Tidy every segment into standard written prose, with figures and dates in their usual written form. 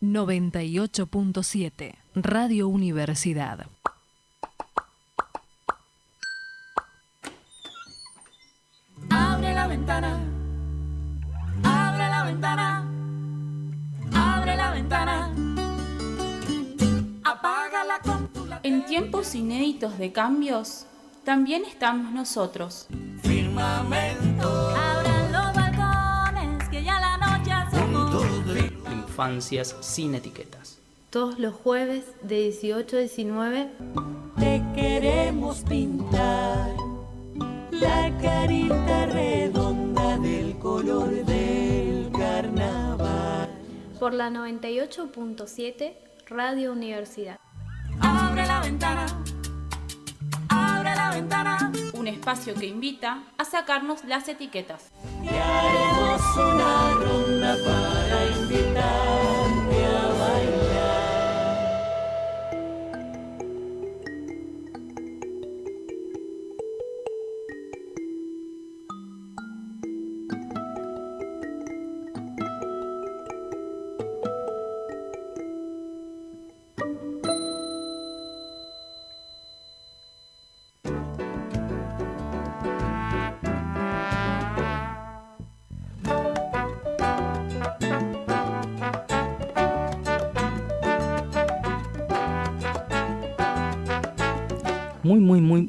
98.7 Radio Universidad. Abre la ventana, abre la ventana, abre la ventana, apaga la computadora. En tiempos inéditos de cambios, también estamos nosotros. Firmamento, abran los balcones que ya la noche asomó. Infancias sin etiquetas. Todos los jueves de 18 a 19 Te queremos pintar la carita redonda del color del carnaval. por la 98.7 Radio Universidad. Abre la ventana, abre la ventana, Un espacio que invita a sacarnos las etiquetas. y haremos una ronda para invitarte a bailar.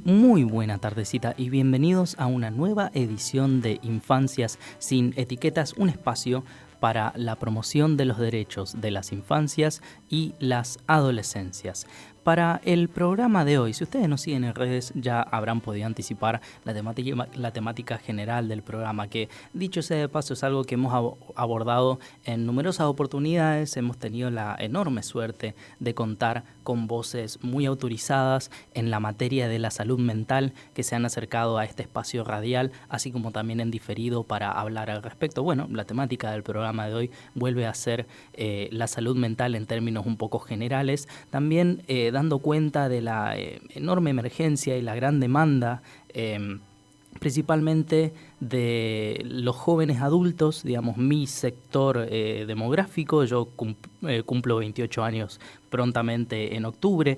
Muy buena tardecita y bienvenidos a una nueva edición de Infancias sin Etiquetas, un espacio para la promoción de los derechos de las infancias y las adolescencias. Para el programa de hoy, si ustedes nos siguen en redes, ya habrán podido anticipar la temática general del programa, que dicho sea de paso es algo que hemos abordado en numerosas oportunidades. Hemos tenido la enorme suerte de contar con voces muy autorizadas en la materia de la salud mental que se han acercado a este espacio radial, así como también en diferido para hablar al respecto. Bueno, la temática del programa de hoy vuelve a ser la salud mental en términos un poco generales, también dando cuenta de la enorme emergencia y la gran demanda, principalmente de los jóvenes adultos, digamos, mi sector demográfico. Yo cumplo 28 años prontamente en octubre.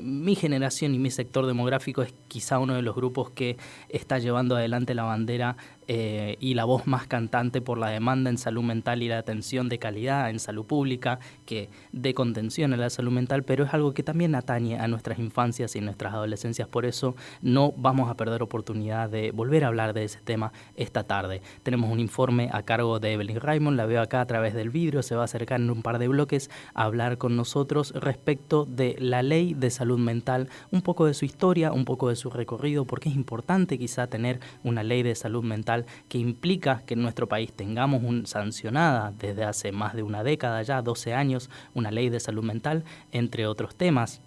Mi generación y mi sector demográfico es quizá uno de los grupos que está llevando adelante la bandera y la voz más cantante por la demanda en salud mental y la atención de calidad en salud pública, que de contención a la salud mental, pero es algo que también atañe a nuestras infancias y nuestras adolescencias. Por eso no vamos a perder oportunidad de volver a hablar de ese tema esta tarde. Tenemos un informe a cargo de Evelyn Raymond, la veo acá a través del vidrio, se va a acercar en un par de bloques a hablar con nosotros respecto de la ley de salud mental, un poco de su historia, un poco de su recorrido, porque es importante quizá tener una ley de salud mental que implica que en nuestro país tengamos sancionada desde hace más de una década ya, 12 años, una ley de salud mental, entre otros temas.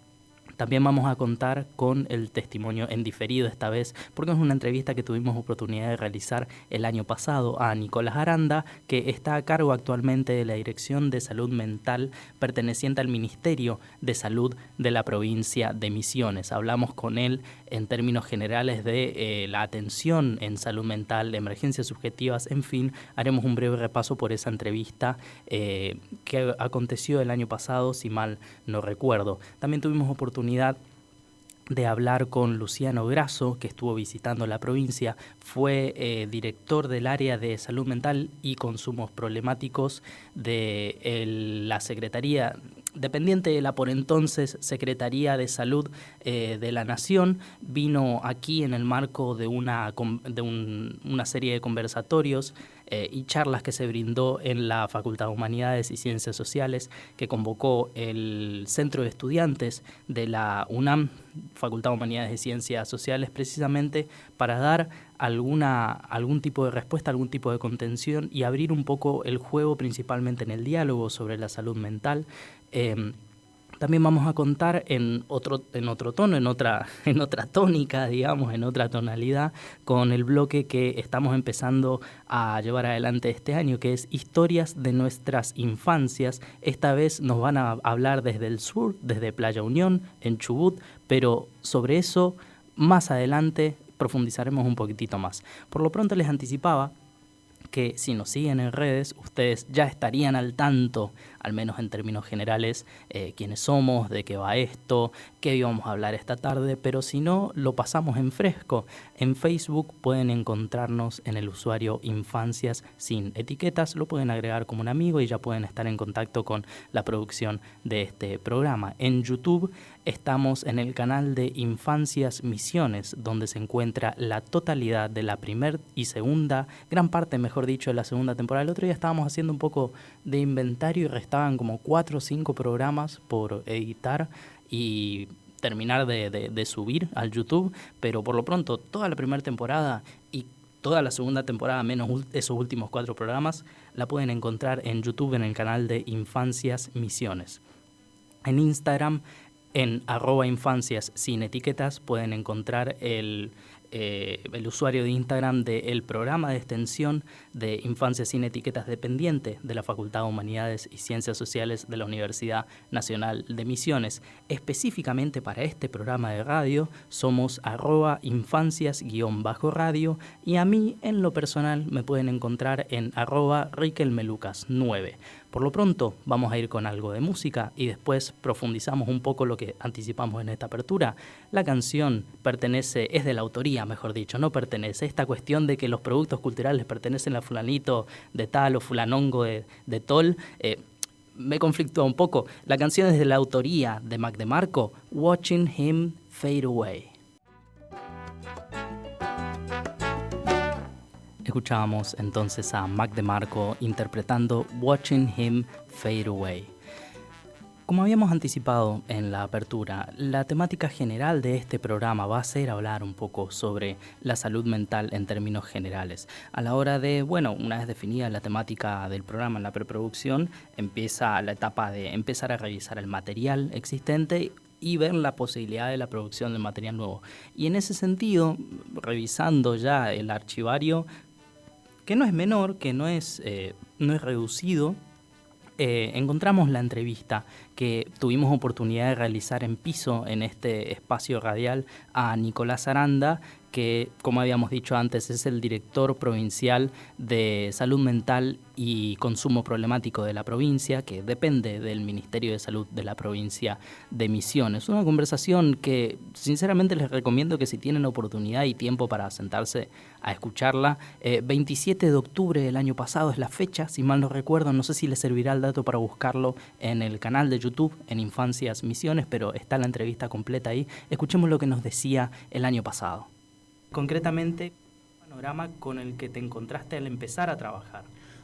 También vamos a contar con el testimonio en diferido esta vez, porque es una entrevista que tuvimos oportunidad de realizar el año pasado a Nicolás Aranda, que está a cargo actualmente de la Dirección de Salud Mental perteneciente al Ministerio de Salud de la provincia de Misiones. Hablamos con él en términos generales de la atención en salud mental, de emergencias subjetivas, en fin, haremos un breve repaso por esa entrevista que aconteció el año pasado, si mal no recuerdo. También tuvimos oportunidad de hablar con Luciano Grasso, que estuvo visitando la provincia, fue director del área de salud mental y consumos problemáticos de la Secretaría, dependiente de la por entonces Secretaría de Salud de la Nación. Vino aquí en el marco de una serie de conversatorios y charlas que se brindó en la Facultad de Humanidades y Ciencias Sociales, que convocó el Centro de Estudiantes de la UNAM, Facultad de Humanidades y Ciencias Sociales, precisamente para dar algún tipo de respuesta, algún tipo de contención y abrir un poco el juego principalmente en el diálogo sobre la salud mental. También vamos a contar en otro tono, en otra tónica, digamos, en otra tonalidad, con el bloque que estamos empezando a llevar adelante este año, que es Historias de nuestras infancias. Esta vez nos van a hablar desde el sur, desde Playa Unión, en Chubut, pero sobre eso más adelante profundizaremos un poquitito más. Por lo pronto les anticipaba que si nos siguen en redes, ustedes ya estarían al tanto, al menos en términos generales, quiénes somos, de qué va esto, qué íbamos a hablar esta tarde, pero si no, lo pasamos en fresco. En Facebook pueden encontrarnos en el usuario Infancias Sin Etiquetas, lo pueden agregar como un amigo y ya pueden estar en contacto con la producción de este programa. En YouTube estamos en el canal de Infancias Misiones, donde se encuentra la totalidad de la primera y segunda, gran parte, mejor dicho, de la segunda temporada. El otro día estábamos haciendo un poco de inventario y restaban como 4 o 5 programas por editar y terminar de subir al YouTube, pero por lo pronto toda la primera temporada y toda la segunda temporada, menos esos últimos 4 programas, la pueden encontrar en YouTube en el canal de Infancias Misiones. En Instagram, en @infancias sin etiquetas, pueden encontrar el usuario de Instagram del programa de extensión de Infancias Sin Etiquetas dependiente de la Facultad de Humanidades y Ciencias Sociales de la Universidad Nacional de Misiones. Específicamente para este programa de radio somos @infancias_radio y a mí en lo personal me pueden encontrar en @riquelmelucas9. Por lo pronto vamos a ir con algo de música y después profundizamos un poco lo que anticipamos en esta apertura. La canción es de la autoría, mejor dicho, no pertenece. Esta cuestión de que los productos culturales pertenecen a fulanito de tal o fulanongo de tol, me conflictúa un poco. La canción es de la autoría de Mac DeMarco, Watching Him Fade Away. Escuchábamos entonces a Mac DeMarco interpretando Watching Him Fade Away. Como habíamos anticipado en la apertura, la temática general de este programa va a ser hablar un poco sobre la salud mental en términos generales. A la hora de, una vez definida la temática del programa en la preproducción, empieza la etapa de empezar a revisar el material existente y ver la posibilidad de la producción de material nuevo. Y en ese sentido, revisando ya el archivario, que no es menor, que no es reducido, encontramos la entrevista que tuvimos oportunidad de realizar en piso en este espacio radial a Nicolás Aranda, que, como habíamos dicho antes, es el director provincial de Salud Mental y Consumo Problemático de la provincia, que depende del Ministerio de Salud de la provincia de Misiones. Una conversación que sinceramente les recomiendo que si tienen oportunidad y tiempo para sentarse a escucharla. 27 de octubre del año pasado es la fecha, si mal no recuerdo, no sé si les servirá el dato para buscarlo en el canal de YouTube, en Infancias Misiones, pero está la entrevista completa ahí. Escuchemos lo que nos decía el año pasado. Concretamente, ¿el panorama con el que te encontraste al empezar a trabajar?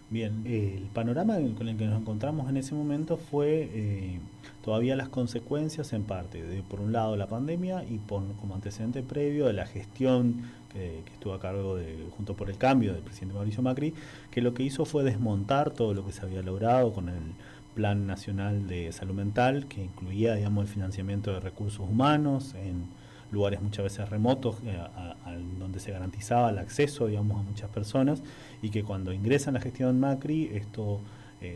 Bien, el panorama con el que nos encontramos en ese momento fue todavía las consecuencias en parte de, por un lado, la pandemia y como antecedente previo de la gestión que estuvo a cargo junto por el cambio del presidente Mauricio Macri, que lo que hizo fue desmontar todo lo que se había logrado con el Plan Nacional de Salud Mental, que incluía, digamos, el financiamiento de recursos humanos en lugares muchas veces remotos, donde se garantizaba el acceso, digamos, a muchas personas, y que cuando ingresan la gestión Macri, esto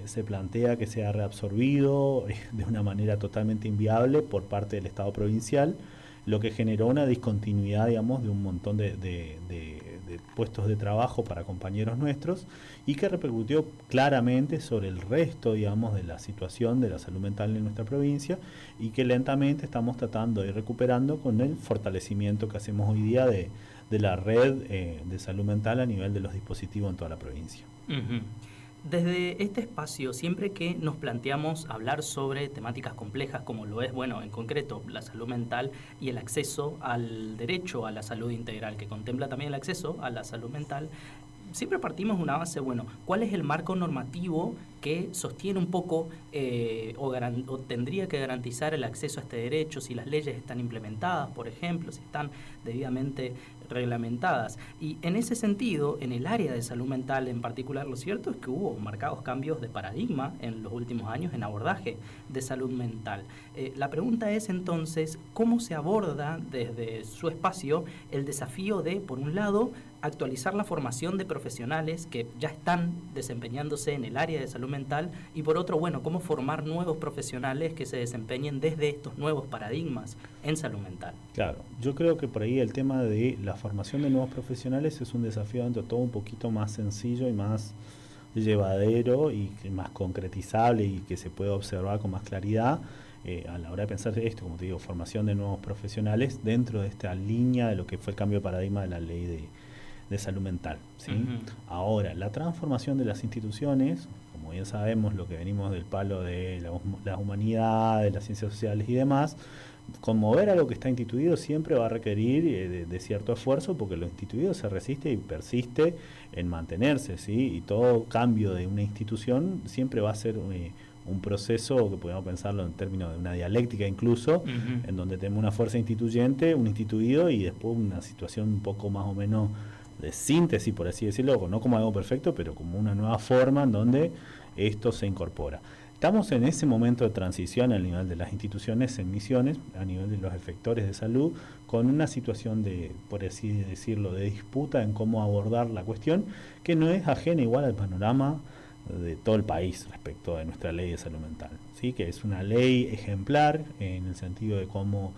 se plantea que sea reabsorbido de una manera totalmente inviable por parte del Estado provincial, lo que generó una discontinuidad, digamos, de un montón de puestos de trabajo para compañeros nuestros y que repercutió claramente sobre el resto, digamos, de la situación de la salud mental en nuestra provincia y que lentamente estamos tratando de ir recuperando con el fortalecimiento que hacemos hoy día de la red de salud mental a nivel de los dispositivos en toda la provincia. Uh-huh. Desde este espacio, siempre que nos planteamos hablar sobre temáticas complejas como lo es, en concreto, la salud mental y el acceso al derecho a la salud integral, que contempla también el acceso a la salud mental, siempre partimos de una base, ¿cuál es el marco normativo que sostiene un poco o tendría que garantizar el acceso a este derecho, si las leyes están implementadas, por ejemplo, si están debidamente reglamentadas? Y en ese sentido, en el área de salud mental en particular, lo cierto es que hubo marcados cambios de paradigma en los últimos años en abordaje de salud mental. La pregunta es entonces, ¿cómo se aborda desde su espacio el desafío de, por un lado, actualizar la formación de profesionales que ya están desempeñándose en el área de salud salud mental, y por otro, bueno, cómo formar nuevos profesionales que se desempeñen desde estos nuevos paradigmas en salud mental. Claro, yo creo que por ahí el tema de la formación de nuevos profesionales es un desafío dentro de todo un poquito más sencillo y más llevadero y más concretizable y que se puede observar con más claridad a la hora de pensar esto, como te digo, formación de nuevos profesionales dentro de esta línea de lo que fue el cambio de paradigma de la ley de salud mental, ¿sí? Ahora, la transformación de las instituciones, como bien sabemos, lo que venimos del palo de las humanidades, de las ciencias sociales y demás, conmover algo que está instituido siempre va a requerir de cierto esfuerzo, porque lo instituido se resiste y persiste en mantenerse, ¿sí? Y todo cambio de una institución siempre va a ser un proceso que podemos pensarlo en términos de una dialéctica incluso, en donde tenemos una fuerza instituyente, un instituido y después una situación un poco más o menos de síntesis, por así decirlo, no como algo perfecto, pero como una nueva forma en donde esto se incorpora. Estamos en ese momento de transición a nivel de las instituciones en Misiones, a nivel de los efectores de salud, con una situación de, por así decirlo, de disputa en cómo abordar la cuestión, que no es ajena igual al panorama de todo el país respecto de nuestra ley de salud mental, ¿sí? Que es una ley ejemplar en el sentido de cómo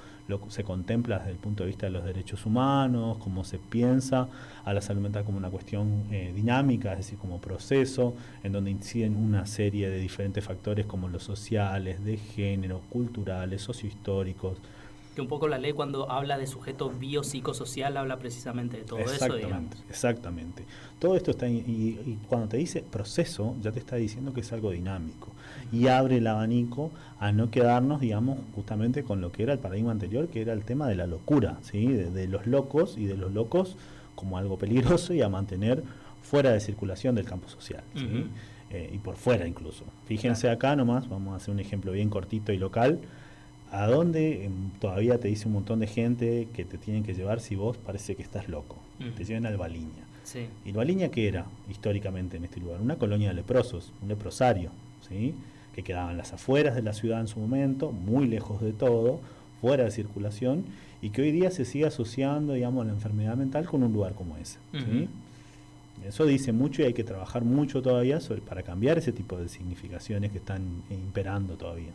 se contempla desde el punto de vista de los derechos humanos, cómo se piensa a la salud mental como una cuestión dinámica, es decir, como proceso, en donde inciden una serie de diferentes factores como los sociales, de género, culturales, sociohistóricos. Que un poco la ley cuando habla de sujeto biopsicosocial habla precisamente de todo eso, digamos. Exactamente. Todo esto está, y cuando te dice proceso, ya te está diciendo que es algo dinámico. Y abre el abanico a no quedarnos, digamos, justamente con lo que era el paradigma anterior, que era el tema de la locura, ¿sí? De los locos y de los locos como algo peligroso y a mantener fuera de circulación del campo social, ¿sí? Y por fuera incluso. Fíjense acá nomás, vamos a hacer un ejemplo bien cortito y local. ¿A dónde todavía te dice un montón de gente que te tienen que llevar si vos parece que estás loco? Te llevan al Baliña. Sí. ¿Y el Baliña qué era históricamente en este lugar? Una colonia de leprosos, un leprosario, ¿sí? Que quedaban en las afueras de la ciudad en su momento, muy lejos de todo, fuera de circulación, y que hoy día se sigue asociando, digamos, la enfermedad mental con un lugar como ese, ¿sí? Eso dice mucho y hay que trabajar mucho todavía para cambiar ese tipo de significaciones que están imperando todavía.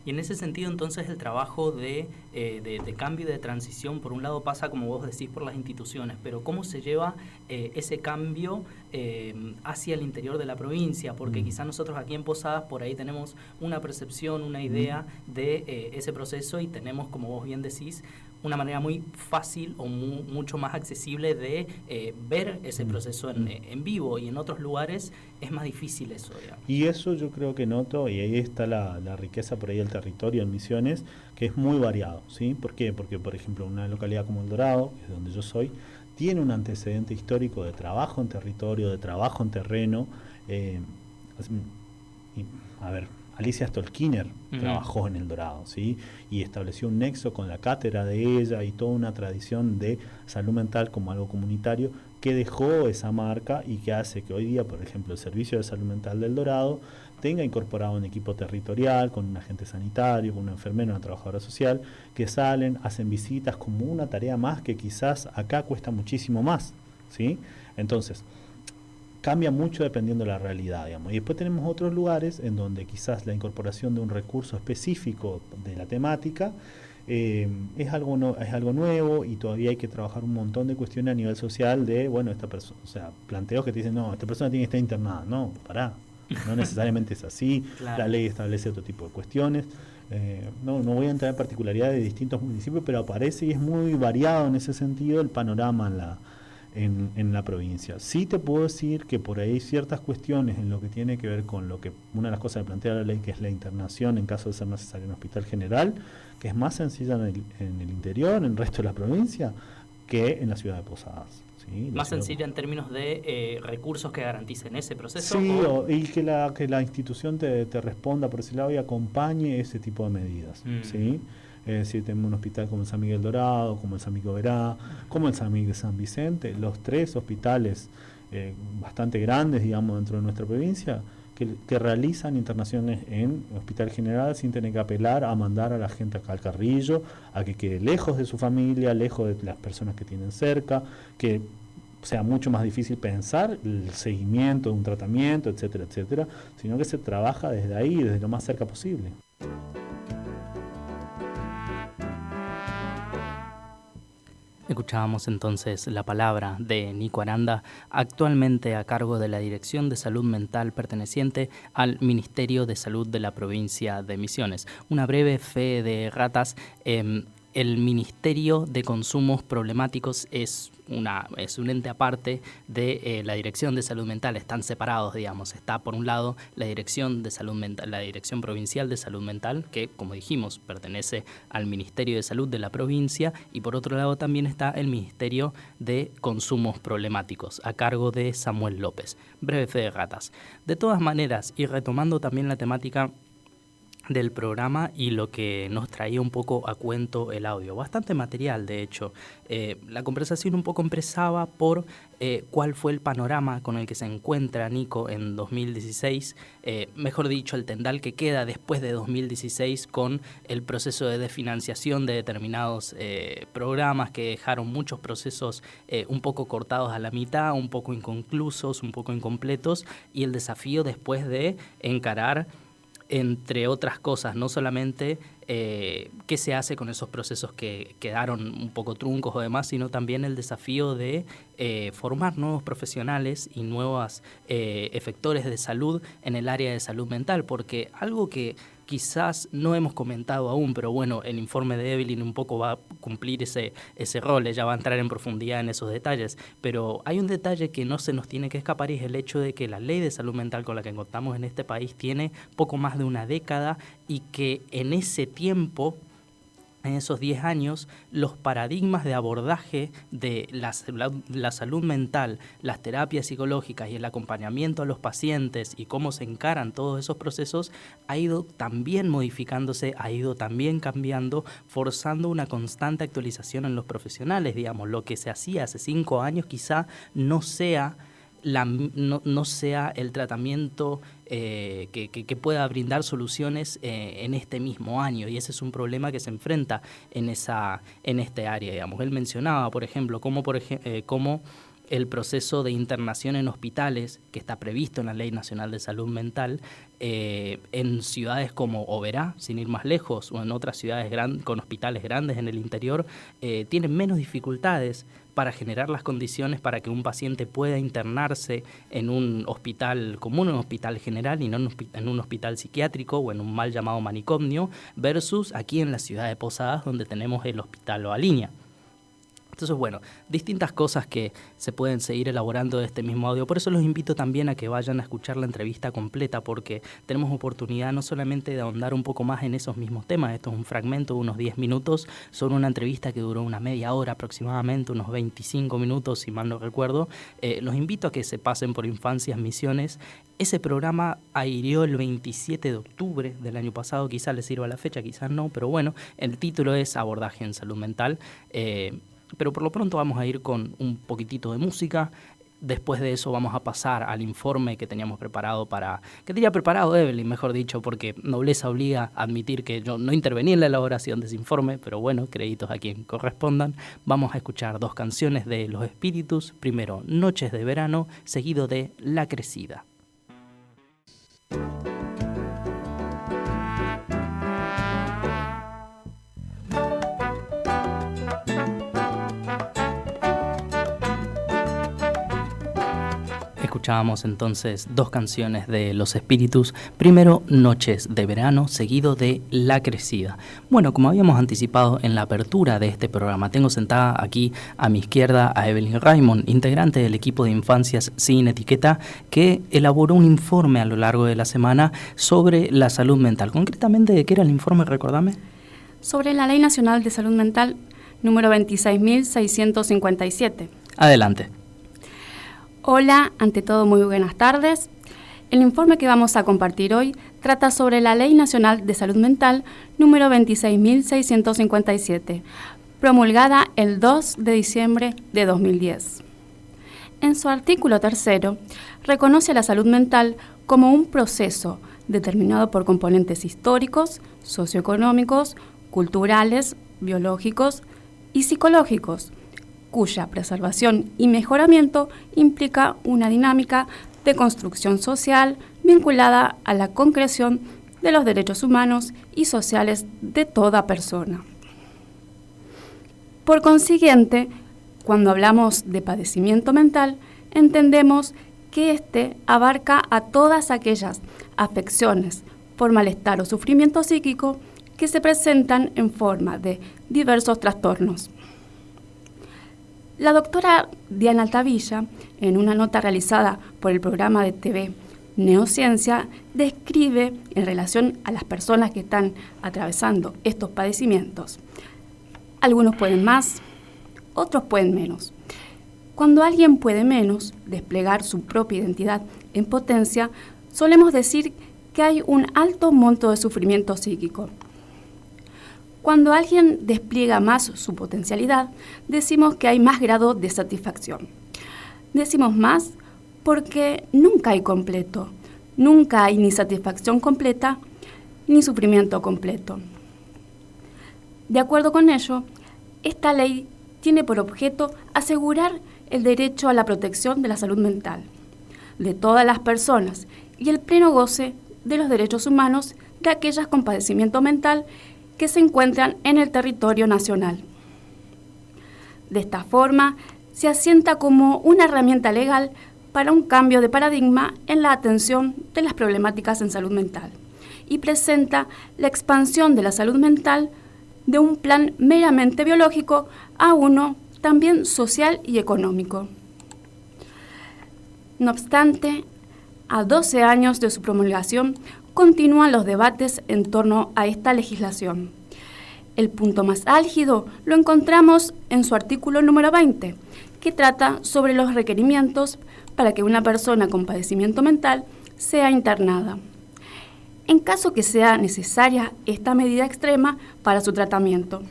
Y en ese sentido, entonces, el trabajo de cambio y de transición, por un lado pasa, como vos decís, por las instituciones, pero ¿cómo se lleva ese cambio hacia el interior de la provincia? Porque quizás nosotros aquí en Posadas por ahí tenemos una percepción, una idea de ese proceso y tenemos, como vos bien decís, una manera muy fácil o mucho más accesible de ver ese proceso en vivo, y en otros lugares es más difícil eso, digamos. Y eso yo creo que noto, y ahí está la riqueza por ahí del territorio en Misiones, que es muy variado, ¿sí? ¿Por qué? Porque, por ejemplo, una localidad como El Dorado, que es donde yo soy, tiene un antecedente histórico de trabajo en territorio, de trabajo en terreno. Alicia Stolkiner trabajó en El Dorado, ¿sí? Y estableció un nexo con la cátedra de ella y toda una tradición de salud mental como algo comunitario que dejó esa marca y que hace que hoy día, por ejemplo, el Servicio de Salud Mental del Dorado tenga incorporado un equipo territorial con un agente sanitario, con una enfermera, una trabajadora social, que salen, hacen visitas como una tarea más que quizás acá cuesta muchísimo más, ¿sí? Entonces, cambia mucho dependiendo de la realidad, digamos. Y después tenemos otros lugares en donde quizás la incorporación de un recurso específico de la temática es algo nuevo y todavía hay que trabajar un montón de cuestiones a nivel social de, bueno, esta persona, o sea, planteos que te dicen, no, esta persona tiene que estar internada. No, pará, no necesariamente es así. Claro. La ley establece otro tipo de cuestiones. No voy a entrar en particularidades de distintos municipios, pero aparece y es muy variado en ese sentido el panorama en la provincia. Sí te puedo decir que por ahí ciertas cuestiones en lo que tiene que ver con lo que una de las cosas que plantea la ley, que es la internación en caso de ser necesario en hospital general, que es más sencilla en el interior, en el resto de la provincia, que en la ciudad de Posadas. ¿Sí? Más sencilla en términos de recursos que garanticen ese proceso. Sí, y que la institución te responda por ese lado y acompañe ese tipo de medidas. ¿Sí? Es decir, tenemos un hospital como el San Miguel Dorado, como el San Miguel Verá, como el San Miguel de San Vicente, los tres hospitales bastante grandes, digamos, dentro de nuestra provincia, que realizan internaciones en hospital general sin tener que apelar a mandar a la gente acá al Carrillo, a que quede lejos de su familia, lejos de las personas que tienen cerca, que sea mucho más difícil pensar el seguimiento de un tratamiento, etcétera, etcétera, sino que se trabaja desde ahí, desde lo más cerca posible. Escuchábamos entonces la palabra de Nico Aranda, actualmente a cargo de la Dirección de Salud Mental perteneciente al Ministerio de Salud de la provincia de Misiones. Una breve fe de ratas. El Ministerio de Consumos Problemáticos es un ente aparte de la Dirección de Salud Mental. Están separados, digamos. Está por un lado la Dirección de Salud Mental, la Dirección Provincial de Salud Mental, que, como dijimos, pertenece al Ministerio de Salud de la provincia, y por otro lado también está el Ministerio de Consumos Problemáticos, a cargo de Samuel López. Breve fe de ratas. De todas maneras, y retomando también la temática del programa y lo que nos traía un poco a cuento el audio. Bastante material, de hecho. La conversación un poco empezaba por cuál fue el panorama con el que se encuentra Nico en 2016, mejor dicho, el tendal que queda después de 2016 con el proceso de desfinanciación de determinados programas que dejaron muchos procesos un poco cortados a la mitad, un poco inconclusos, un poco incompletos, y el desafío después de encarar, entre otras cosas, no solamente qué se hace con esos procesos que quedaron un poco truncos o demás, sino también el desafío de formar nuevos profesionales y nuevos efectores de salud en el área de salud mental, porque algo que quizás no hemos comentado aún, pero bueno, el informe de Evelyn un poco va a cumplir ese rol, ella va a entrar en profundidad en esos detalles, pero hay un detalle que no se nos tiene que escapar, y es el hecho de que la ley de salud mental con la que contamos en este país tiene poco más de una década, y que en ese tiempo, en esos 10 años, los paradigmas de abordaje de la salud mental, las terapias psicológicas y el acompañamiento a los pacientes y cómo se encaran todos esos procesos ha ido también modificándose, ha ido también cambiando, forzando una constante actualización en los profesionales. Digamos, lo que se hacía hace 5 años quizá no sea el tratamiento que pueda brindar soluciones en este mismo año, y ese es un problema que se enfrenta en este área. Digamos, él mencionaba, por ejemplo, cómo el proceso de internación en hospitales, que está previsto en la Ley Nacional de Salud Mental, en ciudades como Oberá, sin ir más lejos, o en otras ciudades con hospitales grandes en el interior, tienen menos dificultades para generar las condiciones para que un paciente pueda internarse en un hospital común, en un hospital general, y no en un hospital psiquiátrico o en un mal llamado manicomio, versus aquí en la ciudad de Posadas, donde tenemos el Hospital Ovalinha. Entonces, bueno, distintas cosas que se pueden seguir elaborando de este mismo audio. Por eso los invito también a que vayan a escuchar la entrevista completa, porque tenemos oportunidad no solamente de ahondar un poco más en esos mismos temas. Esto es un fragmento de unos 10 minutos sobre una entrevista que duró una media hora aproximadamente, unos 25 minutos, si mal no recuerdo. Los invito a que se pasen por Infancias Misiones. Ese programa airió el 27 de octubre del año pasado. Quizás les sirva la fecha, quizás no, pero bueno, el título es Abordaje en Salud Mental. Pero por lo pronto vamos a ir con un poquitito de música. Después de eso vamos a pasar al informe que teníamos preparado que tenía preparado Evelyn, mejor dicho, porque nobleza obliga a admitir que yo no intervení en la elaboración de ese informe, pero bueno, créditos a quien correspondan. Vamos a escuchar 2 canciones de Los Espíritus. Primero, Noches de Verano, seguido de La Crecida. Escuchábamos entonces 2 canciones de Los Espíritus. Primero, Noches de Verano, seguido de La Crecida. Bueno, como habíamos anticipado en la apertura de este programa, tengo sentada aquí a mi izquierda a Evelyn Raymond, integrante del equipo de Infancias Sin Etiqueta, que elaboró un informe a lo largo de la semana sobre la salud mental. Concretamente, ¿de qué era el informe? Recordame. Sobre la Ley Nacional de Salud Mental número 26.657. Adelante. Hola, ante todo muy buenas tardes. El informe que vamos a compartir hoy trata sobre la Ley Nacional de Salud Mental número 26.657, promulgada el 2 de diciembre de 2010. En su artículo 3, reconoce a la salud mental como un proceso determinado por componentes históricos, socioeconómicos, culturales, biológicos y psicológicos, cuya preservación y mejoramiento implica una dinámica de construcción social vinculada a la concreción de los derechos humanos y sociales de toda persona. Por consiguiente, cuando hablamos de padecimiento mental, entendemos que éste abarca a todas aquellas afecciones por malestar o sufrimiento psíquico que se presentan en forma de diversos trastornos. La doctora Diana Altavilla, en una nota realizada por el programa de TV Neociencia, describe en relación a las personas que están atravesando estos padecimientos. Algunos pueden más, otros pueden menos. Cuando alguien puede menos desplegar su propia identidad en potencia, solemos decir que hay un alto monto de sufrimiento psíquico. Cuando alguien despliega más su potencialidad, decimos que hay más grado de satisfacción. Decimos más porque nunca hay completo, nunca hay ni satisfacción completa ni sufrimiento completo. De acuerdo con ello, esta ley tiene por objeto asegurar el derecho a la protección de la salud mental de todas las personas y el pleno goce de los derechos humanos de aquellas con padecimiento mental que se encuentran en el territorio nacional. De esta forma, se asienta como una herramienta legal para un cambio de paradigma en la atención de las problemáticas en salud mental y presenta la expansión de la salud mental de un plan meramente biológico a uno también social y económico. No obstante, a 12 años de su promulgación, continúan los debates en torno a esta legislación. El punto más álgido lo encontramos en su artículo número 20, que trata sobre los requerimientos para que una persona con padecimiento mental sea internada, en caso que sea necesaria esta medida extrema para su tratamiento.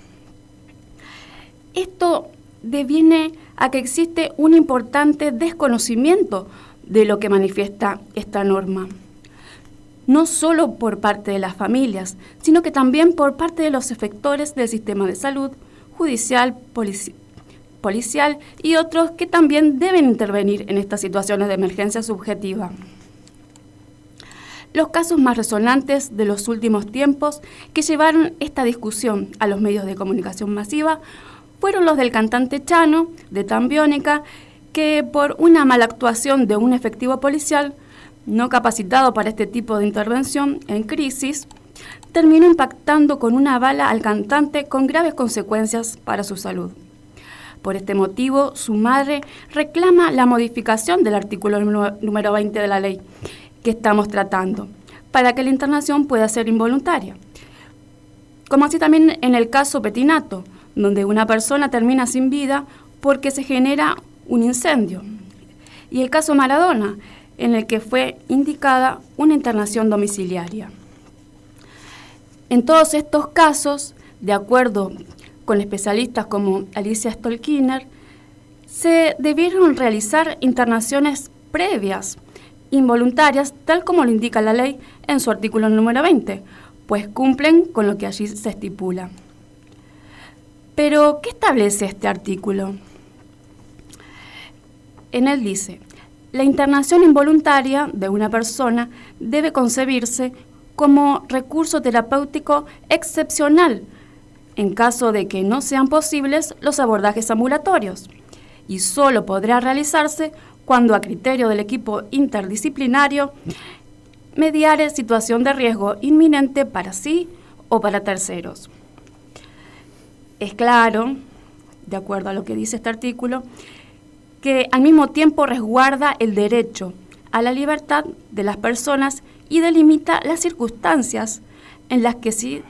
Esto deviene a que existe un importante desconocimiento de lo que manifiesta esta norma, no solo por parte de las familias, sino que también por parte de los efectores del sistema de salud, judicial, policial y otros que también deben intervenir en estas situaciones de emergencia subjetiva. Los casos más resonantes de los últimos tiempos que llevaron esta discusión a los medios de comunicación masiva fueron los del cantante Chano, de Tambiónica, que por una mala actuación de un efectivo policial no capacitado para este tipo de intervención en crisis, terminó impactando con una bala al cantante con graves consecuencias para su salud. Por este motivo, su madre reclama la modificación del artículo número 20 de la ley que estamos tratando, para que la internación pueda ser involuntaria. Como así también en el caso Petinato, donde una persona termina sin vida porque se genera un incendio. Y el caso Maradona, en el que fue indicada una internación domiciliaria. En todos estos casos, de acuerdo con especialistas como Alicia Stolkiner, se debieron realizar internaciones previas, involuntarias, tal como lo indica la ley en su artículo número 20, pues cumplen con lo que allí se estipula. Pero, ¿qué establece este artículo? En él dice: la internación involuntaria de una persona debe concebirse como recurso terapéutico excepcional en caso de que no sean posibles los abordajes ambulatorios, y solo podrá realizarse cuando, a criterio del equipo interdisciplinario, mediare situación de riesgo inminente para sí o para terceros. Es claro, de acuerdo a lo que dice este artículo, que al mismo tiempo resguarda el derecho a la libertad de las personas y delimita las circunstancias en las que sí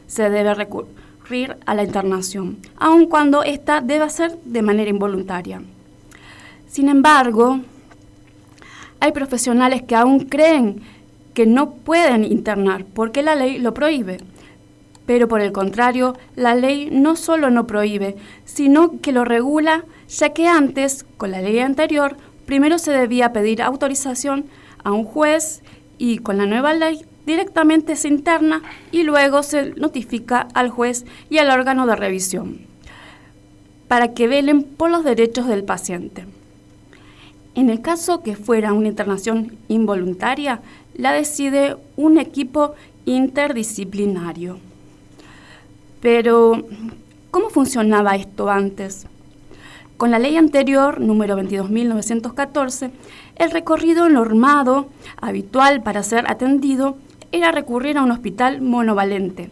se debe recurrir a la internación, aun cuando ésta deba ser de manera involuntaria. Sin embargo, hay profesionales que aún creen que no pueden internar porque la ley lo prohíbe. Pero por el contrario, la ley no solo no prohíbe, sino que lo regula, ya que antes, con la ley anterior, primero se debía pedir autorización a un juez y con la nueva ley directamente se interna y luego se notifica al juez y al órgano de revisión. para que velen por los derechos del paciente. En el caso que fuera una internación involuntaria, la decide un equipo interdisciplinario. Pero, ¿cómo funcionaba esto antes? Con la ley anterior, número 22.914, el recorrido normado, habitual para ser atendido, era recurrir a un hospital monovalente,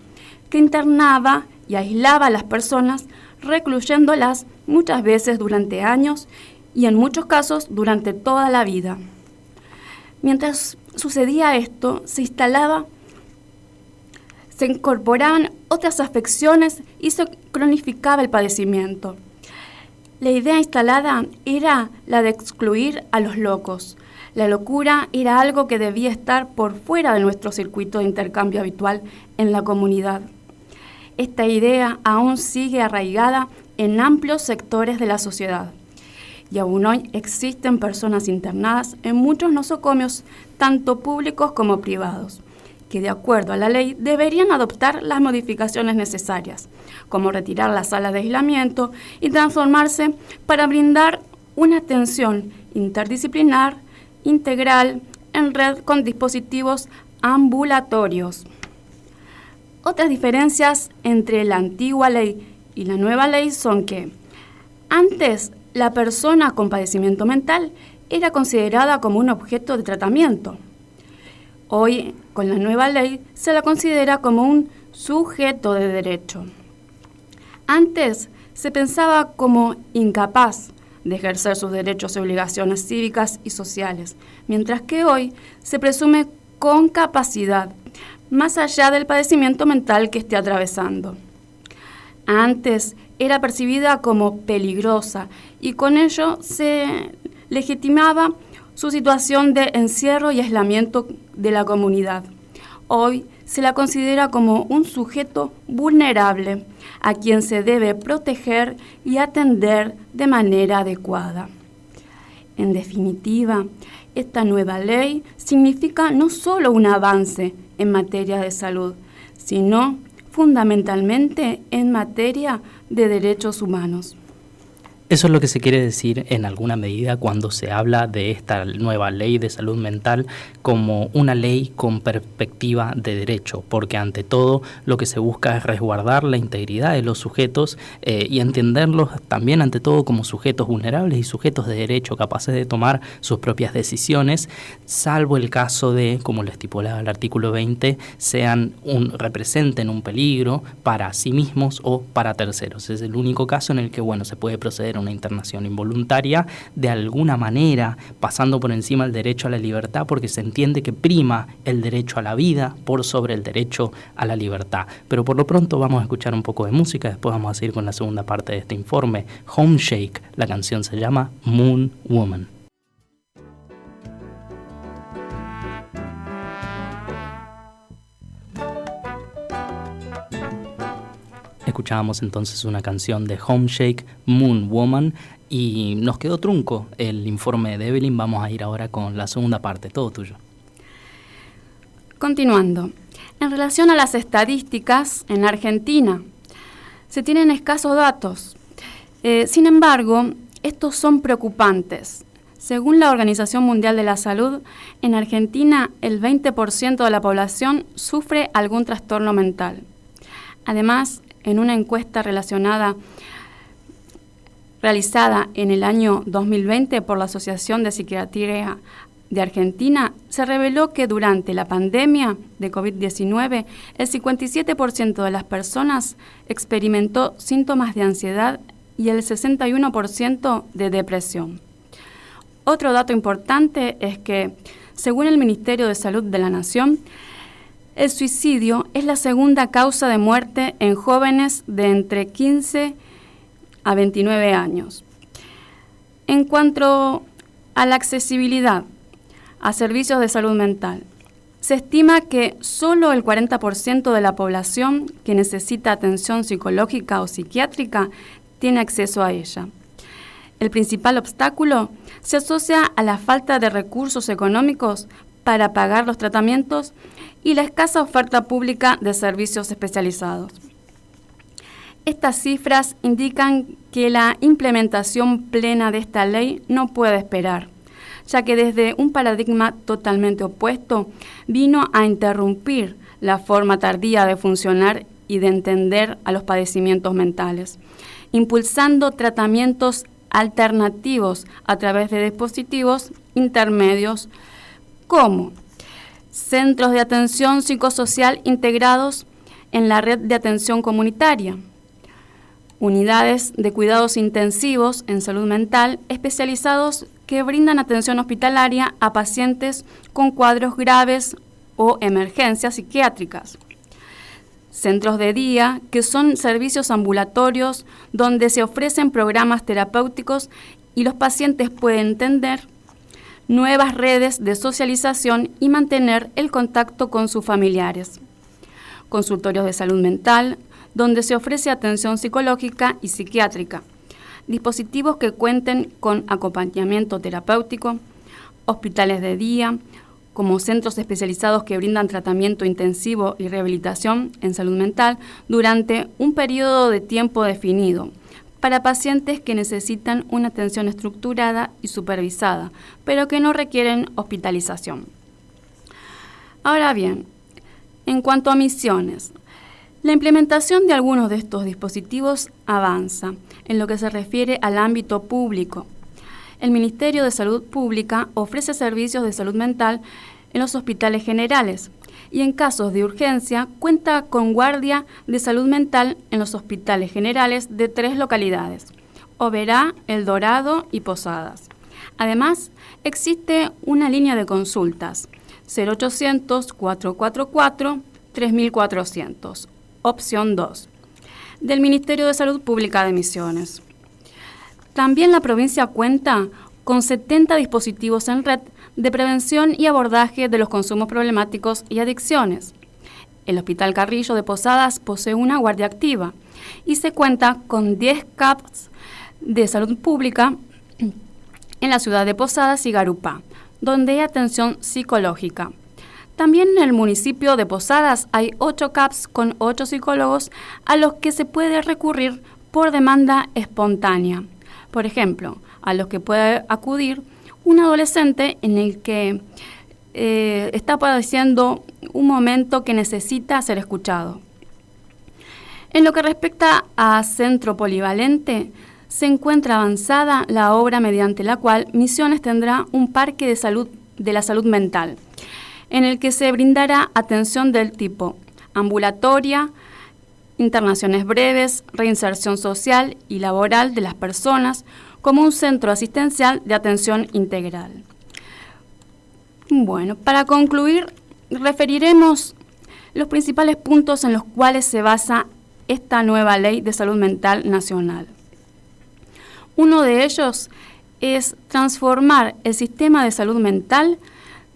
que internaba y aislaba a las personas, recluyéndolas muchas veces durante años y en muchos casos durante toda la vida. Mientras sucedía esto, se incorporaban otras afecciones y se cronificaba el padecimiento. La idea instalada era la de excluir a los locos. La locura era algo que debía estar por fuera de nuestro circuito de intercambio habitual en la comunidad. Esta idea aún sigue arraigada en amplios sectores de la sociedad. Y aún hoy existen personas internadas en muchos nosocomios, tanto públicos como privados, que de acuerdo a la ley deberían adoptar las modificaciones necesarias, como retirar la sala de aislamiento y transformarse para brindar una atención interdisciplinar, integral, en red con dispositivos ambulatorios. Otras diferencias entre la antigua ley y la nueva ley son que antes la persona con padecimiento mental era considerada como un objeto de tratamiento. Hoy, con la nueva ley, se la considera como un sujeto de derecho. Antes se pensaba como incapaz de ejercer sus derechos y obligaciones cívicas y sociales, mientras que hoy se presume con capacidad, más allá del padecimiento mental que esté atravesando. Antes era percibida como peligrosa y con ello se legitimaba su situación de encierro y aislamiento de la comunidad. Hoy se la considera como un sujeto vulnerable a quien se debe proteger y atender de manera adecuada. En definitiva, esta nueva ley significa no solo un avance en materia de salud, sino fundamentalmente en materia de derechos humanos. Eso es lo que se quiere decir en alguna medida cuando se habla de esta nueva ley de salud mental como una ley con perspectiva de derecho, porque ante todo lo que se busca es resguardar la integridad de los sujetos y entenderlos también ante todo como sujetos vulnerables y sujetos de derecho capaces de tomar sus propias decisiones, salvo el caso de, como lo estipula el artículo 20, representen un peligro para sí mismos o para terceros. Es el único caso en el que se puede proceder a una internación involuntaria, de alguna manera pasando por encima del derecho a la libertad, porque se entiende que prima el derecho a la vida por sobre el derecho a la libertad. Pero por lo pronto vamos a escuchar un poco de música, después vamos a seguir con la segunda parte de este informe. Homeshake, la canción se llama Moon Woman. Escuchábamos entonces una canción de Homeshake, Moon Woman, y nos quedó trunco el informe de Evelyn. Vamos a ir ahora con la segunda parte, todo tuyo. Continuando, en relación a las estadísticas, en Argentina se tienen escasos datos. Sin embargo, estos son preocupantes. Según la Organización Mundial de la Salud, en Argentina el 20% de la población sufre algún trastorno mental. Además, en una encuesta realizada en el año 2020 por la Asociación de Psiquiatría de Argentina, se reveló que durante la pandemia de COVID-19, el 57% de las personas experimentó síntomas de ansiedad y el 61% de depresión. Otro dato importante es que, según el Ministerio de Salud de la Nación, el suicidio es la segunda causa de muerte en jóvenes de entre 15 a 29 años. En cuanto a la accesibilidad a servicios de salud mental, se estima que solo el 40% de la población que necesita atención psicológica o psiquiátrica tiene acceso a ella. El principal obstáculo se asocia a la falta de recursos económicos para pagar los tratamientos y la escasa oferta pública de servicios especializados. Estas cifras indican que la implementación plena de esta ley no puede esperar, ya que desde un paradigma totalmente opuesto vino a interrumpir la forma tardía de funcionar y de entender a los padecimientos mentales, impulsando tratamientos alternativos a través de dispositivos intermedios como centros de atención psicosocial integrados en la red de atención comunitaria, unidades de cuidados intensivos en salud mental especializados que brindan atención hospitalaria a pacientes con cuadros graves o emergencias psiquiátricas. Centros de día, que son servicios ambulatorios donde se ofrecen programas terapéuticos y los pacientes pueden entender nuevas redes de socialización y mantener el contacto con sus familiares. Consultorios de salud mental, donde se ofrece atención psicológica y psiquiátrica. Dispositivos que cuenten con acompañamiento terapéutico, hospitales de día, como centros especializados que brindan tratamiento intensivo y rehabilitación en salud mental durante un periodo de tiempo definido, para pacientes que necesitan una atención estructurada y supervisada, pero que no requieren hospitalización. Ahora bien, en cuanto a misiones, la implementación de algunos de estos dispositivos avanza en lo que se refiere al ámbito público. El Ministerio de Salud Pública ofrece servicios de salud mental en los hospitales generales y en casos de urgencia cuenta con guardia de salud mental en los hospitales generales de 3 localidades, Oberá, El Dorado y Posadas. Además, existe una línea de consultas 0800-444-3400, opción 2, del Ministerio de Salud Pública de Misiones. También la provincia cuenta con 70 dispositivos en red de prevención y abordaje de los consumos problemáticos y adicciones. El Hospital Carrillo de Posadas posee una guardia activa y se cuenta con 10 CAPs de salud pública en la ciudad de Posadas y Garupá, donde hay atención psicológica. También en el municipio de Posadas hay 8 CAPs con 8 psicólogos a los que se puede recurrir por demanda espontánea. Por ejemplo, a los que puede acudir un adolescente en el que está padeciendo un momento que necesita ser escuchado. En lo que respecta a centro polivalente, se encuentra avanzada la obra mediante la cual Misiones tendrá un parque de la salud mental, en el que se brindará atención del tipo ambulatoria, internaciones breves, reinserción social y laboral de las personas, como un centro asistencial de atención integral. Bueno, para concluir, referiremos los principales puntos en los cuales se basa esta nueva Ley de Salud Mental Nacional. Uno de ellos es transformar el sistema de salud mental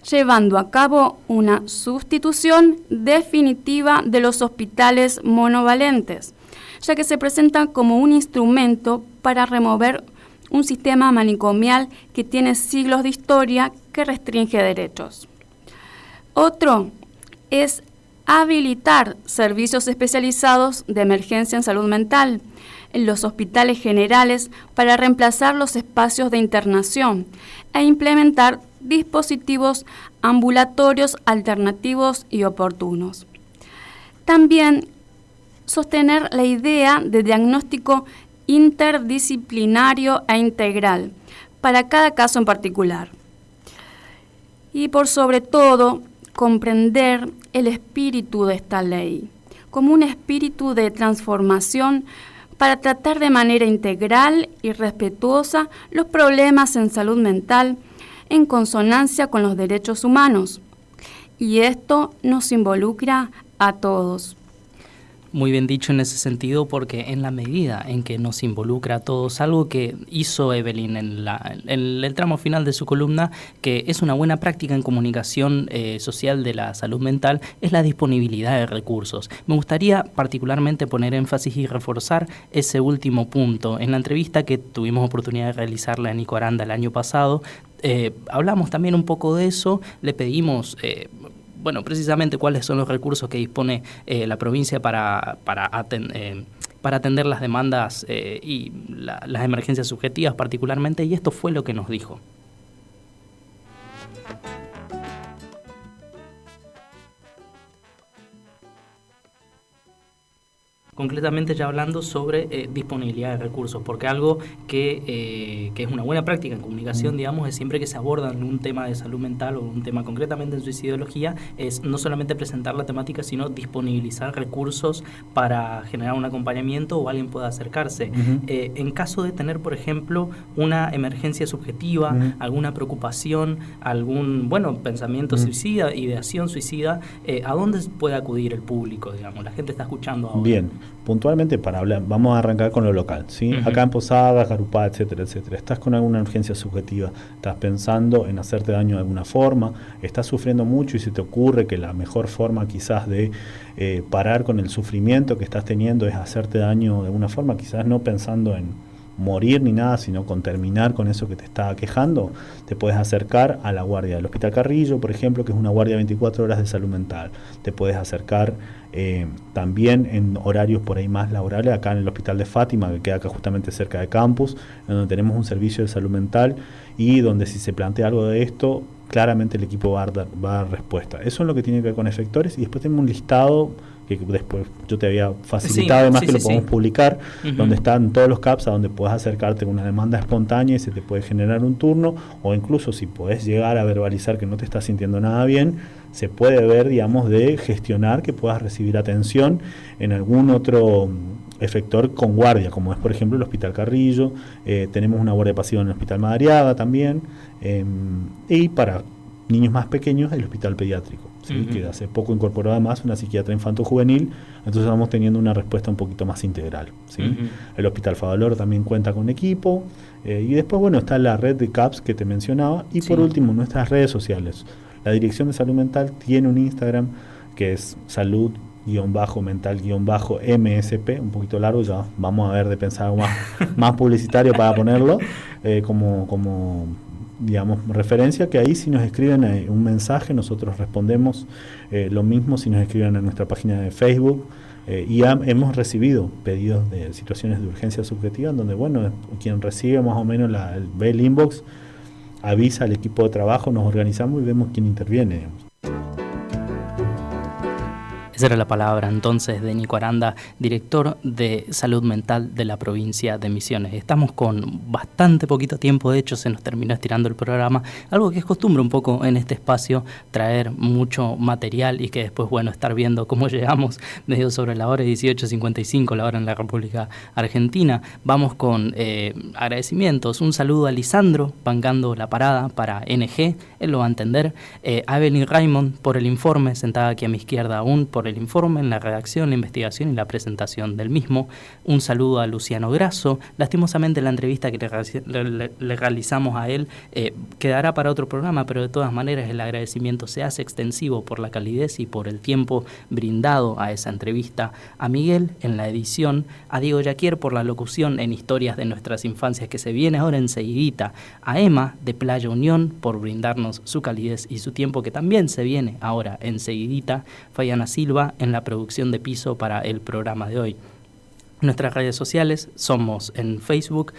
llevando a cabo una sustitución definitiva de los hospitales monovalentes, ya que se presentan como un instrumento para remover un sistema manicomial que tiene siglos de historia que restringe derechos. Otro es habilitar servicios especializados de emergencia en salud mental en los hospitales generales para reemplazar los espacios de internación e implementar dispositivos ambulatorios alternativos y oportunos. También sostener la idea de diagnóstico interdisciplinario e integral para cada caso en particular. Y por sobre todo, comprender el espíritu de esta ley como un espíritu de transformación para tratar de manera integral y respetuosa los problemas en salud mental en consonancia con los derechos humanos. Y esto nos involucra a todos. Muy bien dicho en ese sentido, porque en la medida en que nos involucra a todos, algo que hizo Evelyn en el tramo final de su columna, que es una buena práctica en comunicación social de la salud mental, es la disponibilidad de recursos. Me gustaría particularmente poner énfasis y reforzar ese último punto. En la entrevista que tuvimos oportunidad de realizarla en Nico Aranda el año pasado, hablamos también un poco de eso, le pedimos precisamente cuáles son los recursos que dispone la provincia para para atender las demandas y las emergencias subjetivas particularmente, y esto fue lo que nos dijo. Concretamente ya hablando sobre disponibilidad de recursos, porque algo que es una buena práctica en comunicación, digamos, es siempre que se aborda un tema de salud mental o un tema concretamente en suicidología, es no solamente presentar la temática, sino disponibilizar recursos para generar un acompañamiento o alguien pueda acercarse. En caso de tener, por ejemplo, una emergencia subjetiva, alguna preocupación, algún pensamiento suicida, ideación suicida, ¿a dónde puede acudir el público, digamos? La gente está escuchando ahora. Bien. Puntualmente, para hablar, vamos a arrancar con lo local, ¿sí? Acá en Posadas, Garupá, etcétera, etcétera. Estás con alguna urgencia subjetiva, estás pensando en hacerte daño de alguna forma, estás sufriendo mucho y se te ocurre que la mejor forma quizás de parar con el sufrimiento que estás teniendo es hacerte daño de alguna forma, quizás no pensando en morir ni nada, sino con terminar con eso que te está quejando, te puedes acercar a la guardia del Hospital Carrillo, por ejemplo, que es una guardia 24 horas de salud mental. Te puedes acercar también en horarios por ahí más laborales, acá en el Hospital de Fátima, que queda acá justamente cerca de campus, donde tenemos un servicio de salud mental y donde si se plantea algo de esto, claramente el equipo va a dar respuesta. Eso es lo que tiene que ver con efectores, y después tenemos un listado que después yo te había facilitado, además que lo podemos publicar, donde están todos los CAPS a donde puedes acercarte con una demanda espontánea y se te puede generar un turno, o incluso si podés llegar a verbalizar que no te estás sintiendo nada bien, se puede ver, digamos, de gestionar que puedas recibir atención en algún otro efector con guardia, como es por ejemplo el Hospital Carrillo, tenemos una guardia pasiva en el Hospital Madariaga también, y para niños más pequeños el Hospital Pediátrico, ¿sí? Que hace poco incorporó además una psiquiatra infanto-juvenil, entonces vamos teniendo una respuesta un poquito más integral, ¿sí? El Hospital Favaloro también cuenta con equipo, y después está la red de CAPS que te mencionaba, y por último nuestras redes sociales. La Dirección de Salud Mental tiene un Instagram que es salud-mental-MSP, un poquito largo, ya vamos a ver de pensar algo más publicitario para ponerlo como digamos, referencia, que ahí si nos escriben un mensaje, nosotros respondemos lo mismo si nos escriben en nuestra página de Facebook, y hemos recibido pedidos de situaciones de urgencia subjetiva, en donde, quien recibe más o menos ve el inbox, avisa al equipo de trabajo, nos organizamos y vemos quién interviene, digamos. Esa era la palabra entonces de Nico Aranda, director de Salud Mental de la provincia de Misiones. Estamos con bastante poquito tiempo, de hecho se nos terminó estirando el programa, algo que es costumbre un poco en este espacio, traer mucho material y que después, estar viendo cómo llegamos medio sobre la hora 18:55, la hora en la República Argentina. Vamos con agradecimientos, un saludo a Lisandro, bancando la parada para NG, él lo va a entender, a Evelyn Raymond por el informe, sentada aquí a mi izquierda aún, por el informe, en la redacción, la investigación y la presentación del mismo. Un saludo a Luciano Grasso. Lastimosamente la entrevista que le realizamos a él quedará para otro programa, pero de todas maneras el agradecimiento se hace extensivo por la calidez y por el tiempo brindado a esa entrevista. A Miguel en la edición, a Diego Yaquier por la locución en Historias de Nuestras Infancias, que se viene ahora enseguidita, a Emma de Playa Unión por brindarnos su calidez y su tiempo, que también se viene ahora enseguidita, Fayana Silva en la producción de piso para el programa de hoy. Nuestras redes sociales somos en Facebook,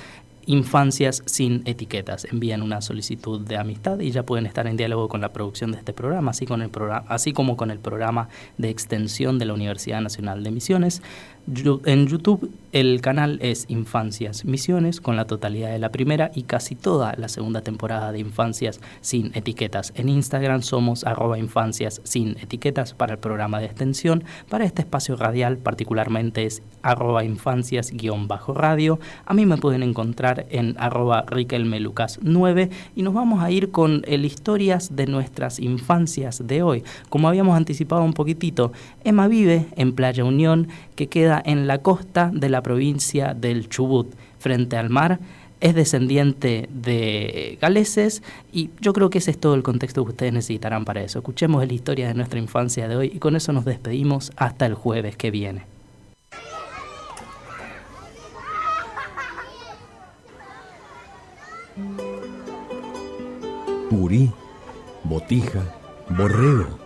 Infancias sin Etiquetas. Envían una solicitud de amistad y ya pueden estar en diálogo con la producción de este programa, así como con el programa de extensión de la Universidad Nacional de Misiones. En YouTube el canal es Infancias Misiones, con la totalidad de la primera y casi toda la segunda temporada de Infancias sin Etiquetas. En Instagram somos @Infancias sin Etiquetas para el programa de extensión. Para este espacio radial particularmente es @Infancias_radio. A mí me pueden encontrar en @RiquelmeLucas9, y nos vamos a ir con el Historias de Nuestras Infancias de hoy. Como habíamos anticipado un poquitito, Emma vive en Playa Unión, que queda en la costa de la provincia del Chubut, frente al mar. Es descendiente de galeses y yo creo que ese es todo el contexto que ustedes necesitarán para eso. Escuchemos la historia de nuestra infancia de hoy y con eso nos despedimos hasta el jueves que viene. Gurí, botija, borrego,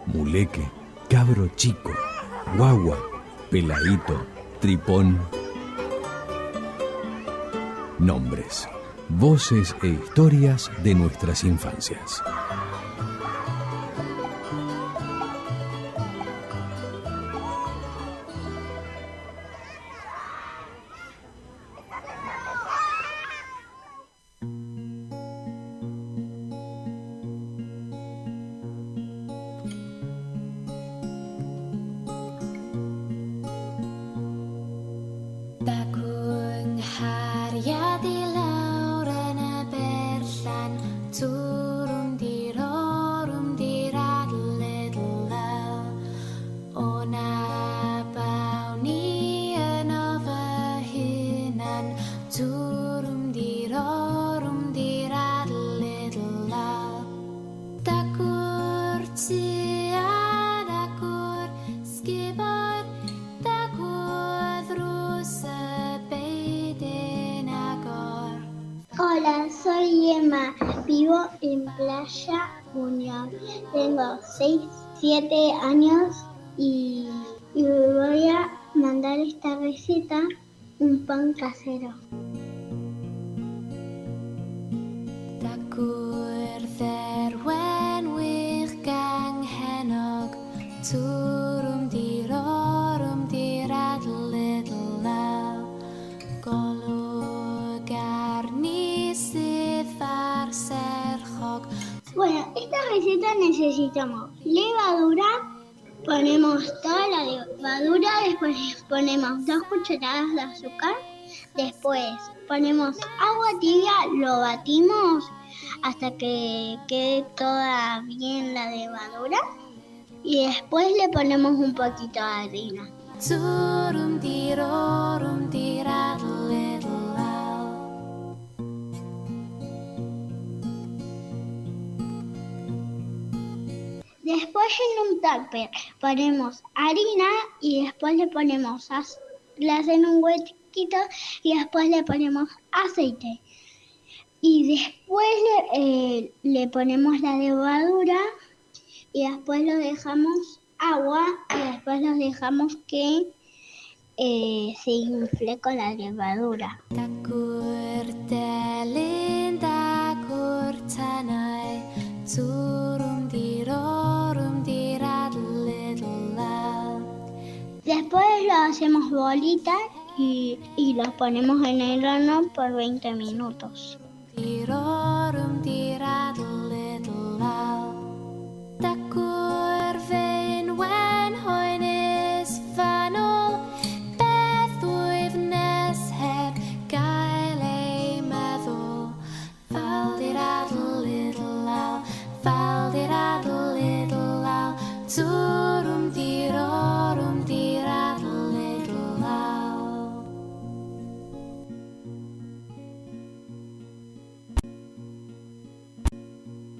muleque, cabro chico, guagua, peladito, tripón. Nombres, voces e historias de nuestras infancias. Hola, soy Emma, vivo en Playa Unión. Tengo 7 años y voy a mandar esta receta, un pan casero. Bueno, esta receta necesitamos levadura, ponemos toda la levadura, después ponemos 2 cucharadas de azúcar, después ponemos agua tibia, lo batimos hasta que quede toda bien la levadura y después le ponemos un poquito de harina. Después en un tupper ponemos harina y después le ponemos le hacen un huequito y después le ponemos aceite. Y después le ponemos la levadura y después lo dejamos agua y después lo dejamos que se infle con la levadura. Después lo hacemos bolitas y los ponemos en el horno por 20 minutos. To